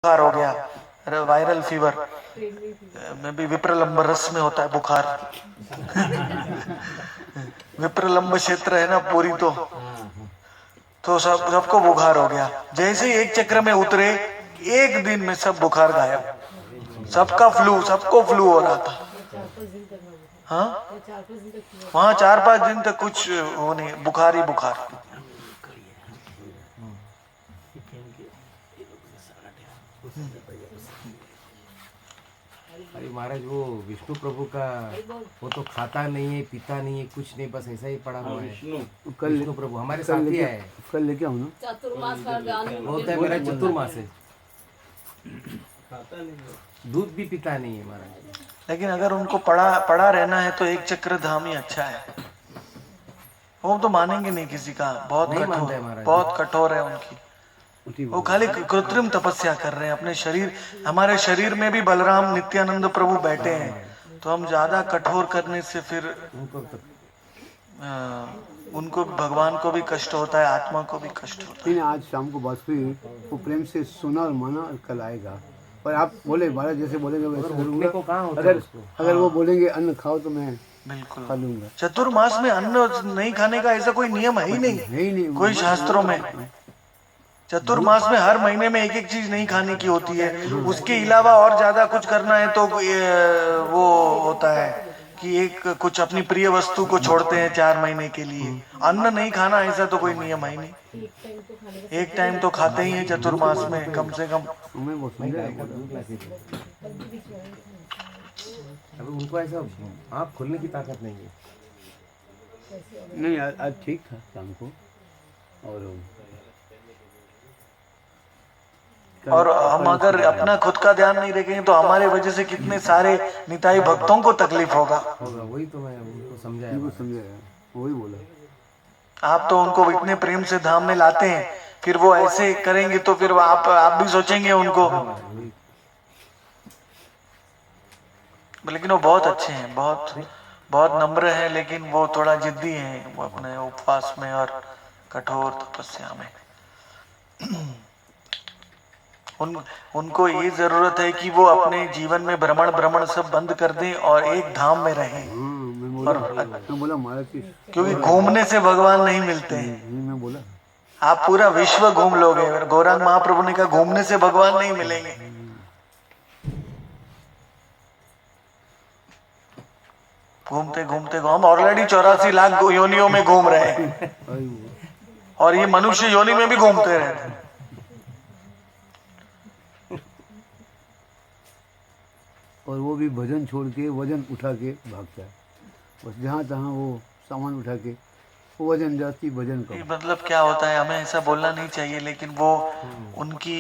बुखार हो गया, वायरल फीवर में भी विप्रलंब रस में होता है बुखार। विप्रलंब क्षेत्र है ना पूरी, तो सबको बुखार हो गया। जैसे ही एक चक्र में उतरे, एक दिन में सब बुखार गायब, सबका फ्लू, सबको फ्लू हो रहा था। हाँ, वहाँ 4-5 दिन तक कुछ वो नहीं, बुखार ही बुखार। अरे महाराज वो विष्णु प्रभु का वो तो खाता नहीं है, पीता नहीं है, कुछ नहीं, बस ऐसा ही पड़ा हुआ है। विष्णु प्रभु हमारे साथ ही है। कल लेके आऊँ ना, चतुर्मास का बोलता है मेरा चतुर्मास है, दूध भी पीता नहीं है महाराज। लेकिन अगर उनको पड़ा रहना है तो एक चक्र धाम ही अच्छा है। वो तो मानेंगे नहीं किसी का, बहुत नहीं मानते कठोर, हैं महाराज। बहुत कठोर है उनकी। वो खाली कृत्रिम तपस्या कर रहे हैं अपने शरीर। हमारे शरीर में भी बलराम नित्यानंद प्रभु बैठे हैं, तो हम ज्यादा कठोर करने से फिर उनको भगवान को भी कष्ट होता है, आत्मा को भी कष्ट होता है। आज शाम को बात हुई, वो प्रेम से सुना और माना और कल आएगा। और आप बोले महाराज जैसे बोलेंगे वैसे करूंगा। अगर वो बोलेंगे अन्न खाओ तो मैं बिल्कुल खा लूंगा। चतुर्मास में अन्न नहीं खाने का ऐसा कोई नियम है ही नहीं, कोई शास्त्रों में। चतुर्मास में हर महीने में एक एक चीज नहीं खाने की होती है, उसके अलावा और ज्यादा कुछ करना है तो वो होता है कि एक कुछ अपनी प्रिय वस्तु को छोड़ते हैं 4 महीने के लिए। अन्न नहीं खाना ऐसा तो कोई नियम है ही नहीं। एक टाइम तो खाते ही हैं चतुर्मास में कम से कम। अभी उनको ऐसा आँख खोलने की ताकत नहीं है। नहीं आज ठीक था शाम को। और हम अगर अपना खुद का ध्यान नहीं रखेंगे तो हमारे वजह से कितने सारे निताई भक्तों को तकलीफ होगा। वही तो मैं उनको समझाया, वही बोला। आप तो उनको इतने प्रेम से धाम में लाते हैं, फिर वो ऐसे करेंगे तो फिर आप भी सोचेंगे उनको। लेकिन वो बहुत अच्छे हैं, बहुत नम्र हैं, लेकिन वो थोड़ा जिद्दी हैं, वो अपने उपवास में और कठोर तपस्या में। उनको ये जरूरत है कि वो अपने जीवन में भ्रमण सब बंद कर दें और एक धाम में रहें। मैं बोला महाराज, क्योंकि घूमने से भगवान नहीं मिलते हैं। मैं बोला आप पूरा विश्व घूम लोगे, गौरांग महाप्रभु ने कहा घूमने से भगवान नहीं मिलेंगे। घूमते घूमते हम ऑलरेडी 84 लाख योनियों में घूम रहे हैं, और ये मनुष्य योनि में भी घूमते रहते हैं। और वो भी भजन छोड़ के वजन उठा के भागता है, बस जहाँ तहाँ वो सामान उठा के वो वजन जाती भजन का। मतलब क्या होता है, हमें ऐसा बोलना नहीं चाहिए, लेकिन वो उनकी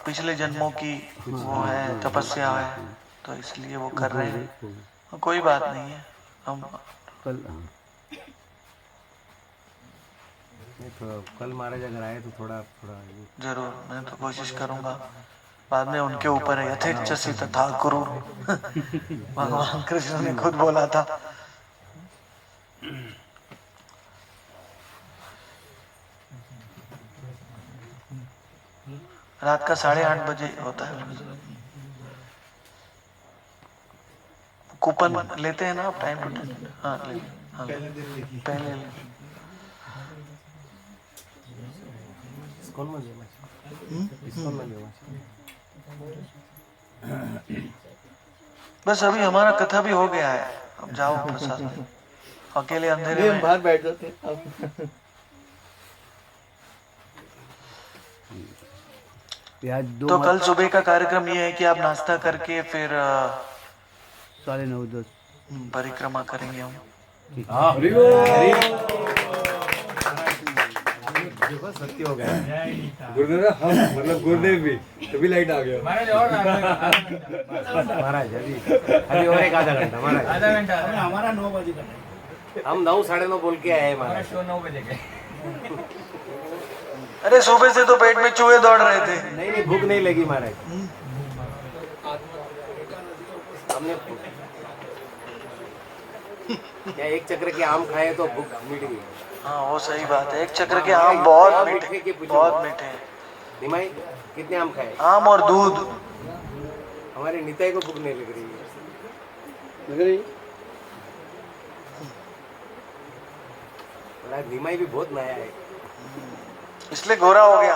पिछले जन्मों की वो है, तपस्या है, तो इसलिए वो कर रहे हैं। कोई बात नहीं है, हम कल महाराज अगर आए तो थोड़ा जरूर, मैं तो कोशिश करूंगा। बाद में उनके ऊपर है, यथेच्छसि तथा कुरु। भगवान कृष्ण ने खुद बोला था। रात का 8:30 बजे होता है। कूपन लेते हैं ना आप टाइम टू टाइम? हाँ, हाँ पहले बस अभी हमारा कथा भी हो गया है, अब जाओ प्रसाद। अकेले अंधेरे में बाहर बैठ जाते। तो कल सुबह का कार्यक्रम ये है कि आप नाश्ता करके फिर 9:30 परिक्रमा करेंगे हम। सत्य हो गया गुरुदेव, हम मतलब गुरुदेव भी तभी लाइट आ गया महाराज। अभी और एक आधा घंटा महाराज, आधा घंटा। हमारा 9 बजे का, हम 9 साढ़े 9 बोल के आए महाराज। शो 9 बजे के। अरे सुबह से तो पेट में चूहे दौड़ रहे थे। नहीं भूख नहीं लगी महाराज। हमने क्या एक चक्र के आम खाए तो भूख मिट गई। हाँ वो सही बात है, एक चक्र के आम बहुत मीठे हैं। निमाई कितने आम खाए? आम और दूध। हमारे निताई को भूख नहीं लग रही है। लग रही और आज निमाई भी बहुत नया है। इसलिए गोरा हो गया।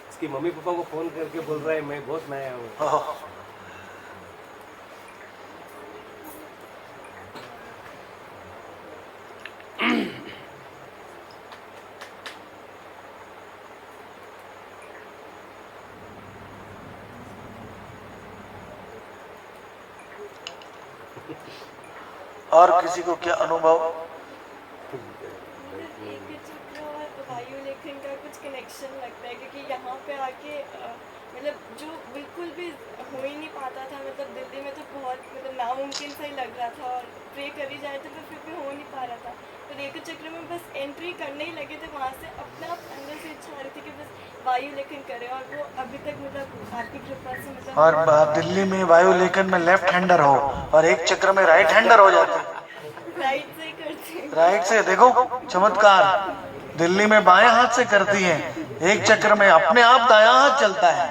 उसकी मम्मी पापा को फोन करके बोल रहा है मैं बहुत नया हूँ। ओह, और किसी को क्या अनुभव? एक चक्र और वायु लेखन का कुछ कनेक्शन लगता है क्योंकि यहाँ पे आके मतलब जो बिल्कुल भी हो ही नहीं पाता था, मतलब दिल्ली में तो बहुत मतलब नामुमकिन सा ही लग रहा था और प्रे करी जाए तो फिर भी हो नहीं पा रहा था। तो रेखा चक्र में बस एंट्री करने ही लगे थे, वहाँ से अपना अंदर से इच्छा आ रही थी कि बस वायु लेखन करें और वो अभी तक मतलब आपकी कृपा से मतलब और आप दिल्ली में वायु लेखन में लेफ्ट हैंडर हो और एक चक्र में राइट हैंडर हो जाते। राइट से ही करते हैं। राइट से देखो चमत्कार। दिल्ली में बाएं हाथ से करती है, एक चक्र में अपने आप दायां हाथ चलता है।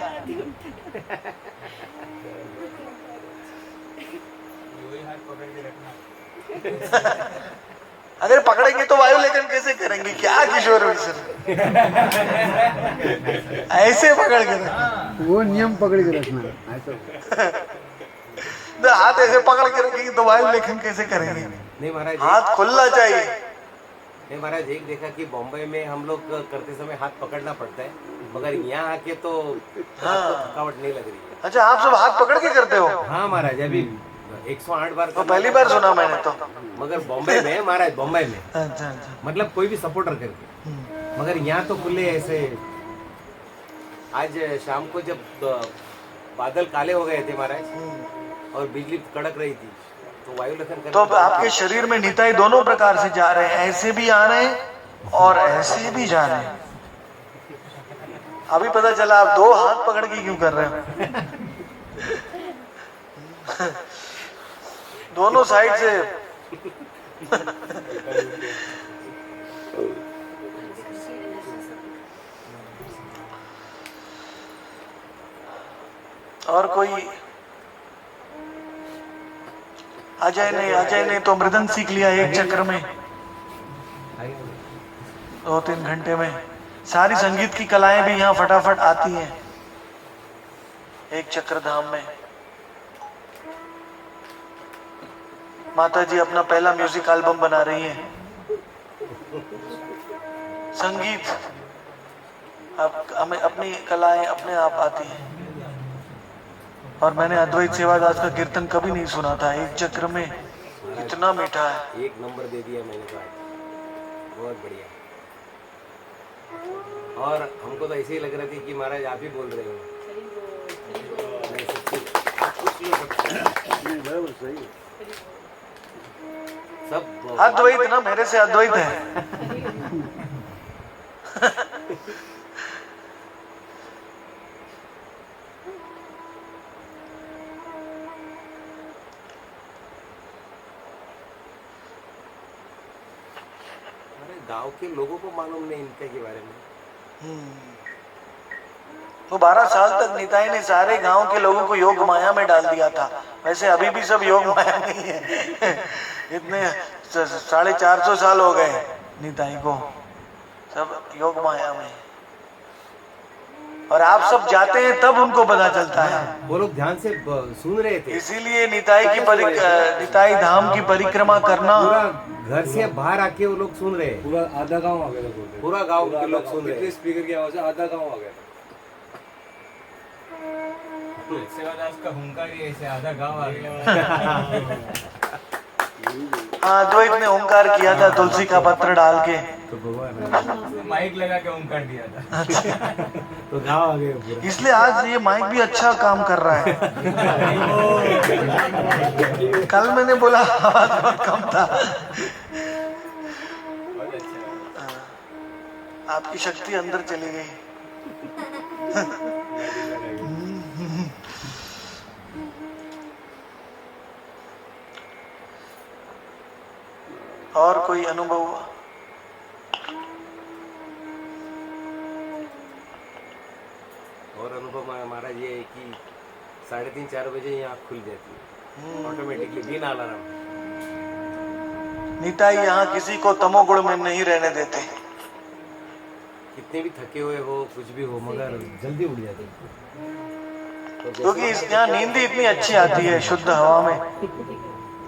अगर पकड़ेंगे तो वायु लेखन कैसे करेंगे? क्या किशोर मिश्र ऐसे पकड़ के रख- वो नियम पकड़ के रखना है ऐसा। तो हाथ ऐसे पकड़ के रखेंगे तो वायु लेखन कैसे करेंगे? नहीं महाराज, हाथ खुलना चाहिए। नहीं महाराज, एक देखा कि बॉम्बे में हम लोग करते समय हाथ पकड़ना पड़ता है, मगर यहाँ आके तो हाथ को थकावट नहीं लग रही है। अच्छा, आप सब हाथ पकड़ के करते हो? हाँ महाराज, अभी 108 बार तो पहली बार सुना मैंने तो। मगर बॉम्बे में महाराज, बॉम्बे में अच्छा अच्छा। मतलब कोई भी सपोर्टर करके, मगर यहाँ तो खुले ऐसे। आज शाम को जब बादल काले हो गए थे महाराज और बिजली कड़क रही थी तो वायु लेखन करना तो अब आपके शरीर में निताई दोनों प्रकार से जा रहे हैं, ऐसे भी आ रहे हैं और ऐसे भी जा रहे हैं। अभी पता चला आप दो हाथ पकड़ के क्यों कर रहे हो। दोनों साइड से। और कोई? अजय ने तो मृदंग सीख लिया एक चक्र में, 2-3 घंटे में। सारी संगीत की कलाएं भी यहाँ फटाफट आती हैं एक चक्र धाम में। माता जी अपना पहला म्यूजिक एल्बम बना रही हैं। संगीत अब हमें अपनी कलाएं अपने आप आती हैं। और मैंने अद्वैत सेवादास का कीर्तन कभी नहीं सुना था, एक चक्र में इतना मीठा है। एक नंबर दे दिया मैंने तो आज, बहुत बढ़िया। और हमको तो ऐसे ही लग रहा था कि महाराज आप ही बोल रहे हो। नहीं, सच्ची, आप कुछ नहीं सकते। बराबर सही है। सब अद्वैत ना, मेरे से अद्वैत है। गांव के लोगों को मालूम नहीं इनके के बारे में। वो 12 साल तक निताई ने सारे गांव के लोगों को योग माया में डाल दिया था। वैसे अभी भी सब योग माया नहीं है। इतने 450 साल हो गए निताई को, सब योग माया में। और आप सब जाते हैं तब उनको पता चलता है। वो लोग ध्यान से सुन रहे थे। इसीलिए निताई धाम की परिक्रमा करना। पूरा घर से बाहर आके वो लोग सुन रहे हैं। पूरा आधा गांव आ गया था बोलते। पूरा गांव के लोग सुन रहे कितने हैं। स्पीकर की आवाज है, आधा गांव आ गया था। सेवादास का हुंकार ही ऐसे आधा गांव आ गया। हाँ, अद्वैत ने ओंकार किया था तुलसी का पत्र डाल के। तो भगवान माइक लगा के हुंकार दिया था। तो गांव आ गए पूरा। इसलिए आज ये माइक भी अच्छा काम कर रहा है। कल मैंने बोला आवाज बहुत कम था। आपकी शक्ति अंदर चली गई। और कोई अनुभव हुआ? और अनुभव हमारा ये है कि 3:30-4 बजे यहाँ खुल जाती है ऑटोमेटिकली बिना अलार्म। निताई यहाँ किसी को तमोगुण में नहीं रहने देते। कितने भी थके हुए हो कुछ भी हो मगर जल्दी उठ जाते हैं। तो जैसे क्योंकि यहाँ नींद ही इतनी अच्छी आती है शुद्ध हवा में,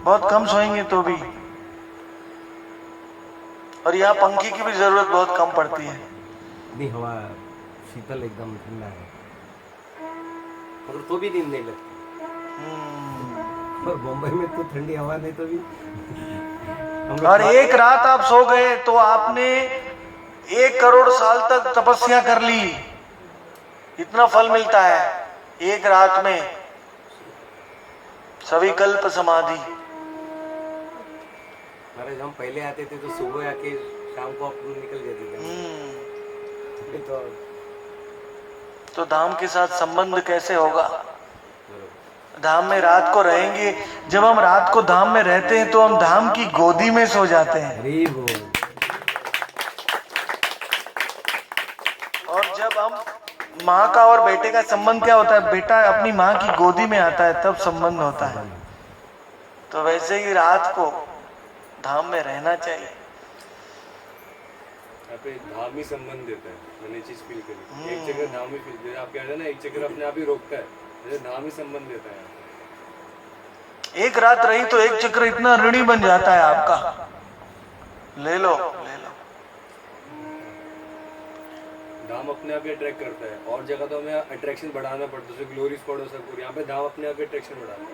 बहुत कम सोएंगे तो भी। और यहाँ पंखे की भी जरूरत बहुत कम पड़ती है। इतनी हवा शीतल एकदम ठंडा है मगर तो भी नींद नहीं लगती। और बम्बई में तो ठंडी हवा नहीं तो भी और एक रात आप सो गए तो आपने 1 करोड़ साल तक तपस्या कर ली। इतना फल मिलता है एक रात में, सविकल्प समाधि। महाराज हम पहले आते थे तो सुबह आके शाम को आप निकल जाते थे। तो धाम के साथ संबंध कैसे होगा? धाम में रात को रहेंगे। जब हम रात को धाम में रहते हैं तो हम धाम की गोदी में सो जाते हैं। अरे वो और जब हम माँ का और बेटे का संबंध क्या होता है? बेटा अपनी माँ की गोदी में आता है तब संबंध होता है। तो वैसे ही रात को धाम में रहना चाहिए। यहाँ पे धाम ही संबंध देता है, मैंने चीज फील करी। एक जगह धाम ही फील, जैसे आप कह रहे हैं ना, एक जगह अपने आप ही रोकता है, जैसे धाम ही संबंध देता है। एक रात रही तो एक चक्र इतना ऋणी बन जाता है आपका। ले लो ले लो। धाम अपने आप ही अट्रैक्ट करता है। और जगह तो हमें अट्रैक्शन बढ़ाना पड़ता है, जैसे ग्लोरी स्पॉट हो सब। यहाँ पे धाम अपने आप ही अट्रैक्शन बढ़ाता है।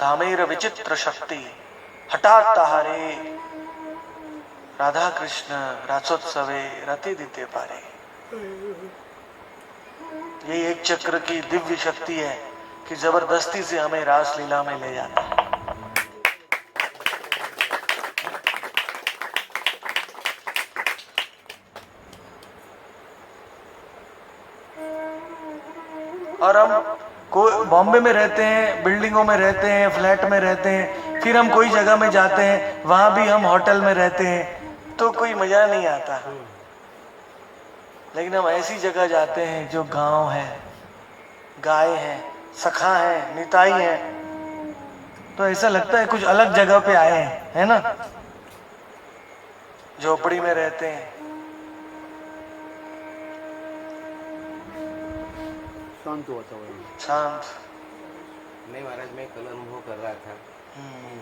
धामेर विचित्र शक्ति हठात ताहारे राधा कृष्ण रासोत्सवे रति दिते पारे। ये एक चक्र की दिव्य शक्ति है कि जबरदस्ती से हमें रास लीला में ले जाता है। और हम बॉम्बे में रहते हैं, बिल्डिंगों में रहते हैं, फ्लैट में रहते हैं, फिर हम कोई जगह में जाते हैं, वहां भी हम होटल में रहते हैं, तो कोई मजा नहीं आता। लेकिन हम ऐसी जगह जाते हैं जो गांव है, गाय है, सखा है, निताई है, तो ऐसा लगता है कुछ अलग जगह पे आए हैं, है ना। झोपड़ी में रहते हैं, शांत वातावरण। शांत। नहीं महाराज, मैं कल अनुभव कर रहा था।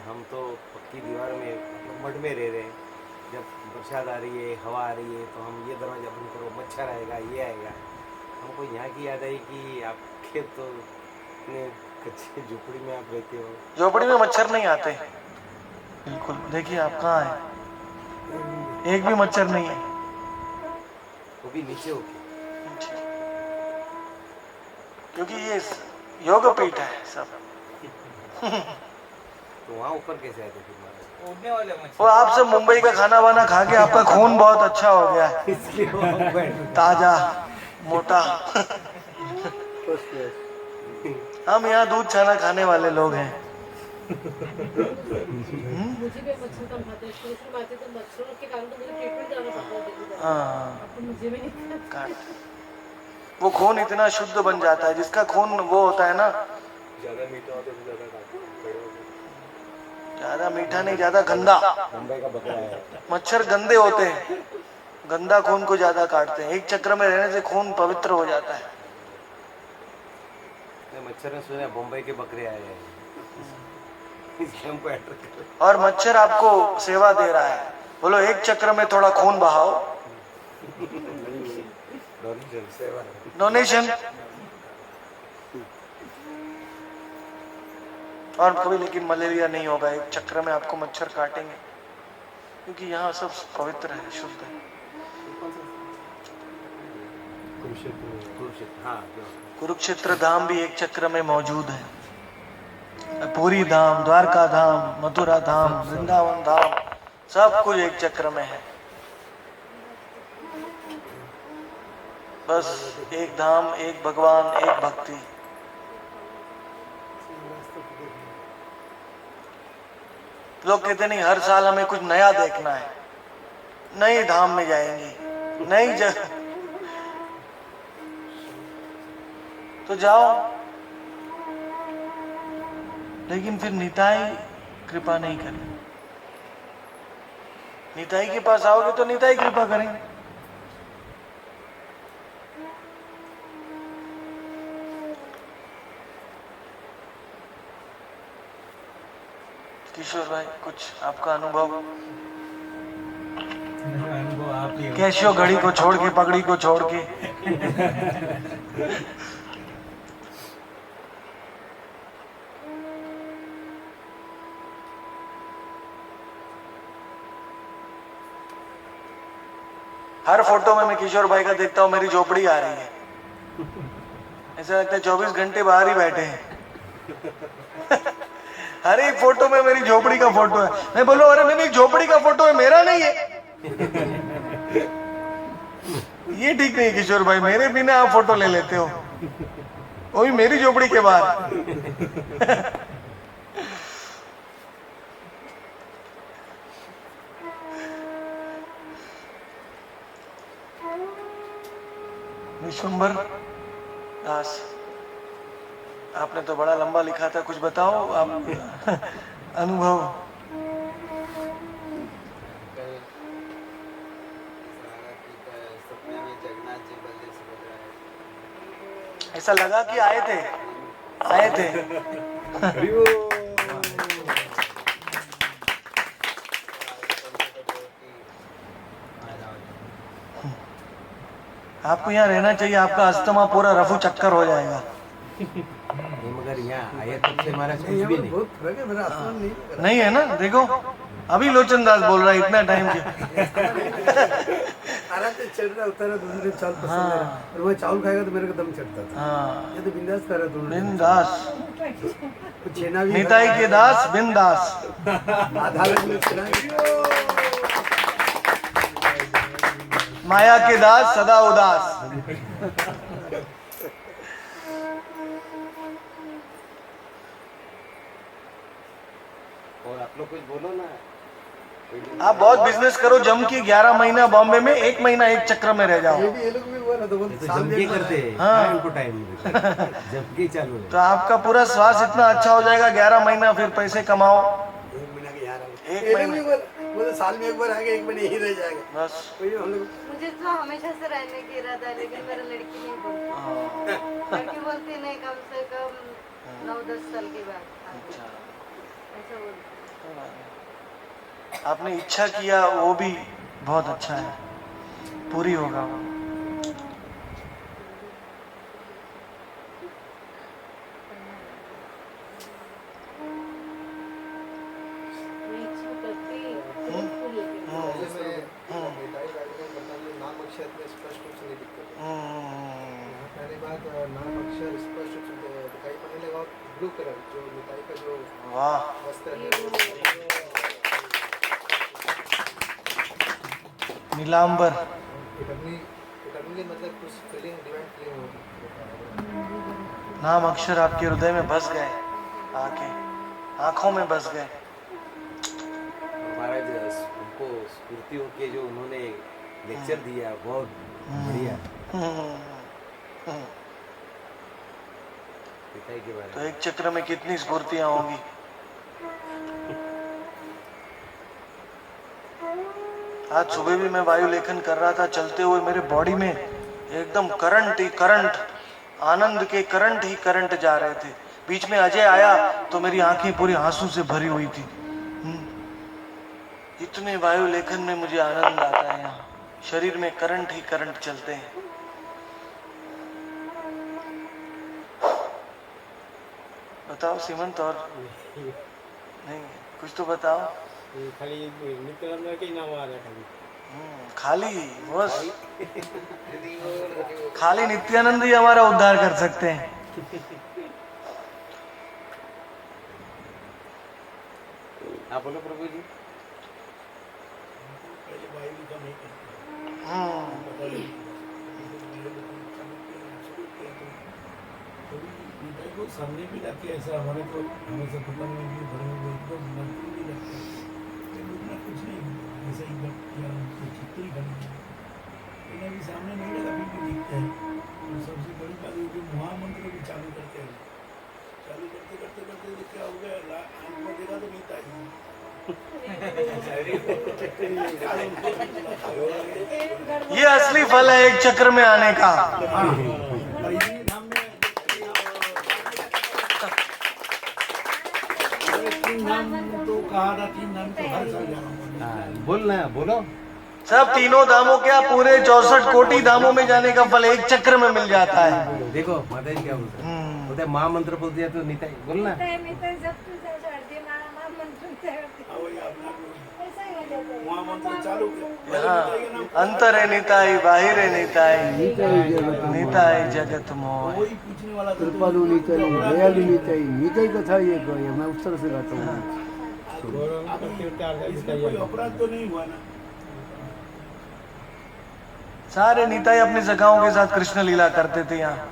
हम तो पक्की दीवार में मठ में रह रहे हैं। जब बरसात आ रही है, हवा आ रही है, तो हम ये दरवाजा बंद करो, मच्छर आएगा, ये आएगा। हमको यहाँ की याद आई कि आपके तो इतने कच्चे झोपड़ी में आप रहते हो। झोपड़ी में मच्छर नहीं आते, बिल्कुल। देखिए आप कहाँ हैं, एक भी मच्छर नहीं है। वो भी नीचे होके, क्योंकि ये योग पीठ है सब। तो वहाँ ऊपर कैसे आए थे फिर महाराज? उड़ने वाले मच्छर। वो आप सब मुंबई का खाना वाना खा के आपका खून बहुत अच्छा हो गया है, इसलिए वो बैठ गए। ताजा मोटा। First class. हम यहाँ दूध छाना खाने वाले लोग हैं। मुझे भी मच्छर कम खाते हैं, इसलिए मैं आती तो मच्छरों के कारण तो मुझे ट्रीटमेंट जाना पड़ता है दिल्ली जाना। हाँ, अब तो मुझे भी नहीं काट। वो खून इतना शुद्ध बन जाता है, जिसका खून वो होता है ना, ज्यादा मीठा होता है तो ज्यादा बड़े होते हैं। ज्यादा मीठा नहीं, ज्यादा गंदा। मुंबई का बकरा है। मच्छर गंदे होते हैं, गंदा खून को ज्यादा काटते हैं। एक चक्र में रहने से खून पवित्र हो जाता है। मच्छर ने सुना बम्बई के बकरे आए हैं, इसलिए हमको अट्रैक्ट कर। और मच्छर आपको सेवा दे रहा है। बोलो एक चक्र में थोड़ा खून बहाओ, डोनेशन। और कभी लेकिन मलेरिया नहीं होगा एक चक्र में, आपको मच्छर काटेंगे, क्योंकि यहाँ सब पवित्र है, शुद्ध है। कुरुक्षेत्र, हाँ, कुरुक्षेत्र धाम भी एक चक्र में मौजूद है। पूरी धाम, द्वारका धाम, मथुरा धाम, वृंदावन धाम, सब कुछ एक चक्र में है। बस एक धाम, एक भगवान, एक भक्ति। लोग कहते नहीं हर साल हमें कुछ नया देखना है, नई धाम में जाएंगी, नई जगह तो जाओ, लेकिन फिर निताई कृपा नहीं करें। निताई के पास आओगे तो निताई कृपा करेंगे। किशोर भाई, कुछ आपका अनुभव? अनुभव आप ही कैशियो घड़ी को छोड़ के, पगड़ी को छोड़ के। हर फोटो में मैं किशोर भाई का देखता हूँ, मेरी झोपड़ी आ रही है। ऐसा लगता है 24 घंटे बाहर ही बैठे हैं। हर एक फोटो में मेरी झोपड़ी का फोटो है। मैं बोलो, अरे मेरी झोपड़ी का फोटो है, मेरा नहीं है। ये ठीक नहीं किशोर भाई, मेरे बिना आप फोटो ले लेते हो, वो भी मेरी झोपड़ी के बाहर। विश्वंभर दास, आपने तो बड़ा लंबा लिखा था, कुछ बताओ आप अनुभव। ऐसा लगा कि आए थे, आए थे। आपको यहाँ रहना चाहिए, आपका अस्थमा पूरा रफू चक्कर हो जाएगा। नहीं, मगर यहाँ आया तब से हमारा कुछ भी नहीं। बहुत फर्क है, मेरा आसमान नहीं नहीं है ना, देखो अभी लोचन दास बोल रहा है इतना टाइम के। आराम से चढ़ रहा उतर रहा, दूसरे चावल पसंद है। और मैं चावल खाएगा तो मेरे को दम चढ़ता था। हाँ, ये तो बिंदास कर रहा दोनों। बिंदास, छेना भी निताई के दास बिंदास। आधा किलो छेना। माया के दास सदा उदास। और आप लोग कुछ बोलो ना। आप बहुत बिजनेस करो जम के, 11 महीना बॉम्बे में, 1 महीना एक चक्र में रह जाओ। ये लोग भी बोला तो ये बोलते तो साल जम में के एक बार करते हैं। हाँ। हाँ, उनको टाइम जम के चालू है। तो आपका पूरा श्वास इतना अच्छा हो जाएगा, 11 महीना फिर पैसे कमाओ। एक महीना के यहाँ रहो। एक ये लोग महीना। भी बोले साल में एक बार आएगा, एक महीने यही रह जाएगा। बस वही हम लोग मुझे तो हमेशा से रहने की इरादा है, लेकिन मेरा लड़की नहीं बोलती। लड़की बोलती नहीं, कम से कम 9-10 साल के बाद ऐसा बोलती। आपने इच्छा किया, वो भी बहुत अच्छा है, पूरी होगा वो। मैं इच्छा करती बिल्कुल, लेकिन नाम अक्षर में स्पष्ट रूप से नहीं दिखते। पहली बात, नाम अक्षर स्पष्ट रूप से दिखाई पड़ने लगा। ब्लू कलर जो निताई का जो वाह, वस्त्र है, नीलांबर। इटर्नली मतलब कुछ फीलिंग, डिवाइन फीलिंग होगी। नाम अक्षर आपके हृदय में बस गए, आके आंखों में बस गए। महाराज उनको स्फूर्ति होके जो उन्होंने लेक्चर दिया, बहुत बढ़िया। निताई के बारे तो में एक चक्र में कितनी स्फूर्तियां होंगी। आज सुबह भी मैं वायु लेखन कर रहा था, चलते हुए मेरे बॉडी में एकदम करंट ही करंट, आनंद के करंट ही करंट जा रहे थे। बीच में अजय आया तो मेरी आंखें पूरी आंसू से भरी हुई थी। इतने वायु लेखन में मुझे आनंद आता है। यहाँ शरीर में करंट ही करंट चलते हैं। बताओ सीमंत, और नहीं कुछ तो बताओ। खाली नित्यानंद के नाम आ रहा है खाली। खाली बस, खाली नित्यानंद ही हमारा उद्धार कर सकते हैं। आप बोलो प्रभु जी। सामने भी लगती है, ऐसा हमारे को हमेशा दुकान में भी भरे हुए एकदम भी लगता है, कुछ नहीं ऐसा ही किया। ये असली फल है एक चक्र में आने का। और इसी नाम में तीन नाम तो कहा था, तीन नाम तो हर साल जाना। बोलना बोलो। सब तीनों धामों क्या पूरे 64 कोटि धामों में जाने का फल एक चक्र में मिल जाता है। देखो माता जी क्या बोलते हैं, बोलते हैं महामंत्र बोल दिया तो निताई बोलना। वहाँ मंत्र चालू किया। हाँ, अंतर है निताई, बाहिर है निताई, निताई जगत मोह। वही पूछने वाला था। कृपालु निताई, दयालु निताई, निताई कथा ये है, मैं उस तरह से गाता हूँ। इसमें कोई अपराध तो नहीं हुआ ना? सारे निताई अपनी सखाओं के साथ कृष्ण लीला करते थे यहाँ।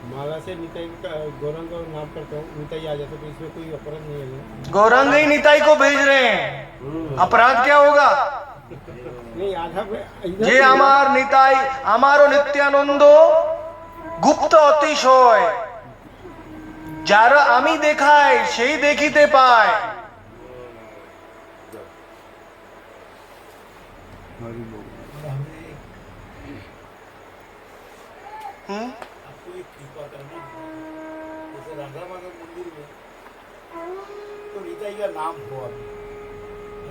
माला से निताई का गौरंग का नाम करता हूँ, निताई आ जाता, तो इसमें कोई अपराध नहीं है। गौरांग ही निताई को भेज रहे हैं, अपराध क्या होगा? नहीं आधा যে আমার নিতাই আমারও নিত্যানন্দ গুপ্ত অতিশয়, যারা আমি দেখাই সেই দেখিতে পায়। आपको एक कृपा करना है। जैसे राधा माधव मंदिर में तो निताई का नाम हो, अभी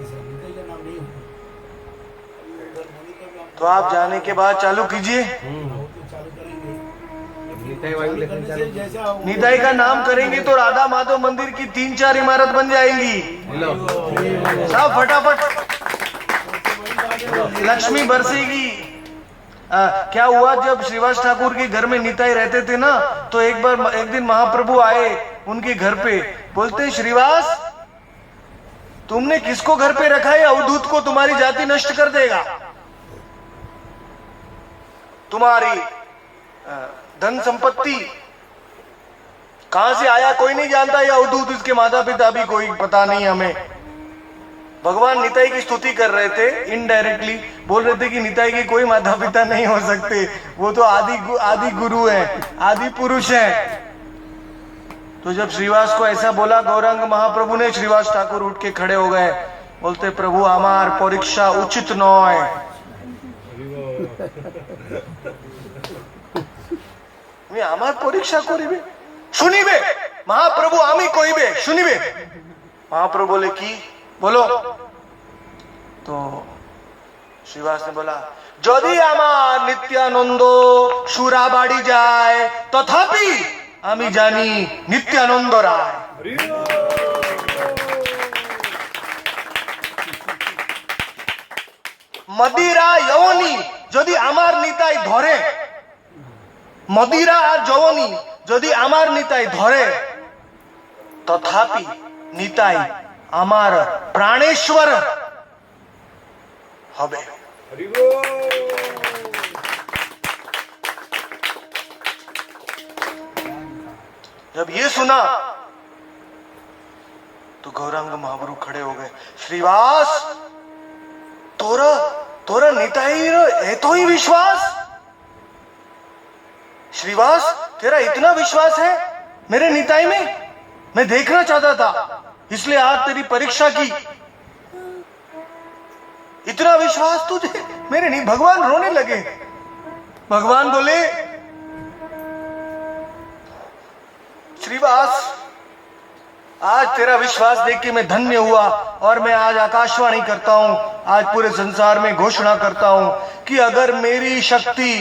ऐसा निताई का नाम नहीं हो। उधर मंदिर का भी तो आप जाने के बाद चालू कीजिए, वो तो चालू करेंगे। निताई वायु लेकिन करने चालू से जैसा वो- निताई का नाम करेंगे तो राधा माधव मंदिर की 3-4 इमारत बन जाएंगी। लो। सब फटाफट लक्ष्मी बरसेगी। क्या हुआ, जब श्रीवास ठाकुर के घर में निताई रहते थे ना, तो एक दिन महाप्रभु आए उनके घर पे, बोलते श्रीवास तुमने किसको घर पे रखा है? अवधूत को तुम्हारी जाति नष्ट कर देगा, तुम्हारी धन संपत्ति कहां से आया कोई नहीं जानता, ये अवधूत, इसके माता पिता भी कोई पता नहीं हमें। भगवान निताई की स्तुति कर रहे थे, इनडायरेक्टली बोल रहे थे कि निताई के कोई माता पिता नहीं हो सकते, वो तो आदि गुरु है, आदि पुरुष है। तो जब श्रीवास को ऐसा बोला गौरांग महाप्रभु ने, श्रीवास ठाकुर उठ के खड़े हो गए, बोलते प्रभु आमार परीक्षा उचित नय। আমার পরীক্ষা করিবে, শুনিবে মহাপ্রভু, আমি কইবে শুনিবে। মহাপ্রভু বলে কি বলো? তো শ্রীবাস ने बोला যদি আমার নিত্যানন্দ সুরা বাড়ি যায় তথাপি আমি জানি নিত্যানন্দ রায়। মদিরা যৌবনী যদি আমার নিতাই ধরে, মদিরা আর যৌবনী যদি আমার নিতাই ধরে, তথাপি নিতাই আমার প্রাণেশ্বর হবে। जब ये सुना तो गौरांग महाप्रभु खड़े हो गए, श्रीवास तोरा निताई ए तो ही विश्वास, श्रीवास तेरा इतना विश्वास है मेरे निताई में? मैं देखना चाहता था इसलिए आज तेरी परीक्षा की। इतना विश्वास तुझे मेरे नहीं? भगवान रोने लगे। भगवान बोले श्रीवास आज तेरा विश्वास देख के मैं धन्य हुआ, और मैं आज आकाशवाणी करता हूं, आज पूरे संसार में घोषणा करता हूं कि अगर मेरी शक्ति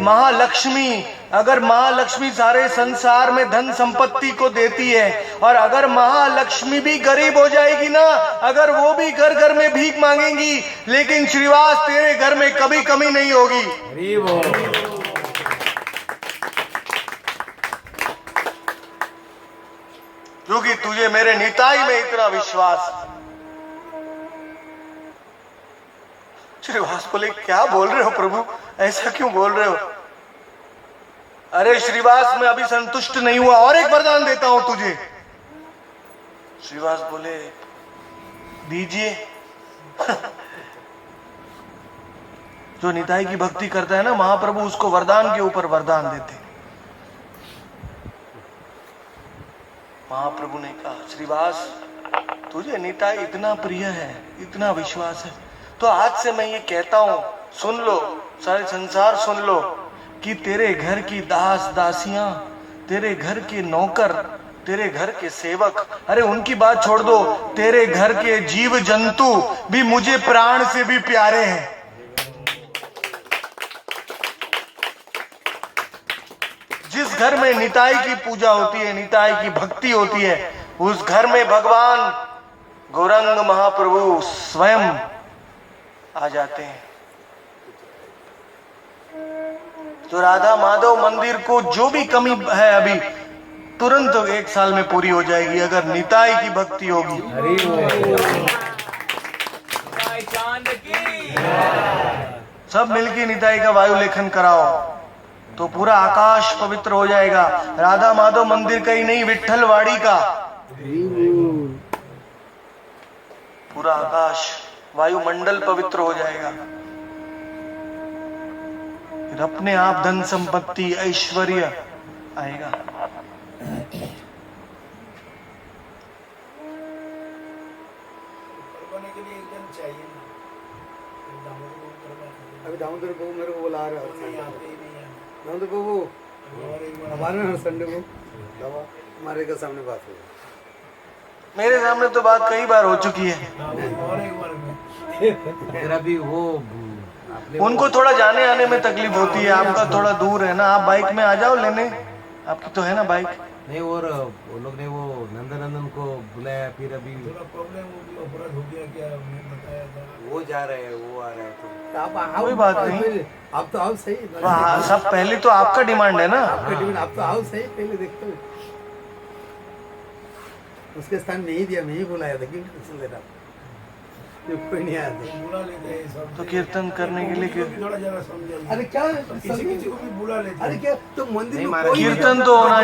महालक्ष्मी, अगर महालक्ष्मी सारे संसार में धन संपत्ति को देती है, और अगर महालक्ष्मी भी गरीब हो जाएगी ना, अगर वो भी घर घर में भीख मांगेंगी, लेकिन श्रीवास तेरे घर में कभी कमी नहीं होगी। क्योंकि तुझे मेरे निताई में इतना विश्वास। श्रीवास बोले क्या बोल रहे हो प्रभु, ऐसा क्यों बोल रहे हो? अरे श्रीवास मैं अभी संतुष्ट नहीं हुआ, और एक वरदान देता हूं तुझे। श्रीवास बोले दीजिए। जो निताई की भक्ति करता है ना महाप्रभु, उसको वरदान के ऊपर वरदान देते। महाप्रभु ने कहा श्रीवास तुझे निताई इतना प्रिय है, इतना विश्वास है, तो आज से मैं ये कहता हूं, सुन लो, सारे संसार सुन लो, कि तेरे घर की दास दासियां, तेरे घर के नौकर, तेरे घर के सेवक, अरे उनकी बात छोड़ दो, तेरे घर के जीव जंतु भी मुझे प्राण से भी प्यारे हैं। जिस घर में निताई की पूजा होती है, निताई की भक्ति होती है, उस घर में भगवान गौरंग महाप्रभु स्वयं आ जाते हैं। तो राधा माधव मंदिर को जो भी कमी है अभी तुरंत 1 साल में पूरी हो जाएगी, अगर निताई की भक्ति होगी। सब मिलके निताई का वायु लेखन कराओ तो पूरा आकाश पवित्र हो जाएगा। राधा माधव मंदिर का ही नहीं, विट्ठलवाड़ी का पूरा आकाश वायुमंडल पवित्र हो जाएगा। फिर अपने आप धन संपत्ति ऐश्वर्य आएगा। करवाने के लिए एक जन चाहिए ना। अभी दामोदर बाबू मेरे को बुला रहे नहीं हैं। आते ही नहीं है। दामोदर बाबू और एक बार हमारे ना संडे को दवा हमारे के सामने बात हुई। मेरे सामने तो बात कई बार हो चुकी है। और एक बार में फिर अभी वो आपने उनको थोड़ा जाने आने में तकलीफ होती है, आपका थोड़ा दूर है ना, आप बाइक में आ जाओ लेने, आपकी तो है ना बाइक। नहीं, और वो लोग ने वो नंदन को बुलाया, फिर अभी थोड़ा प्रॉब्लम हो गया, अपराध हो गया क्या हमने बताया था। वो जा रहे हैं, वो आ रहे हैं, तो आप आओ, कोई बात नहीं। आप तो आओ सही। हाँ, सब पहले तो आपका डिमांड है ना। आपका डिमांड, आप तो आओ सही, पहले देखते हो। उसके स्थान नहीं दिया, मैं ही बुलाया था, क्यों टेंशन ले रहा? कोई नहीं आया था। बुला लेते हैं सब। तो कीर्तन करने के लिए किसी को भी थोड़ा जरा समझाइए। अरे क्या किसी किसी को भी बुला लेते हैं। अरे क्या तो मंदिर नहीं, में महाराज, कोई कीर्तन तो होना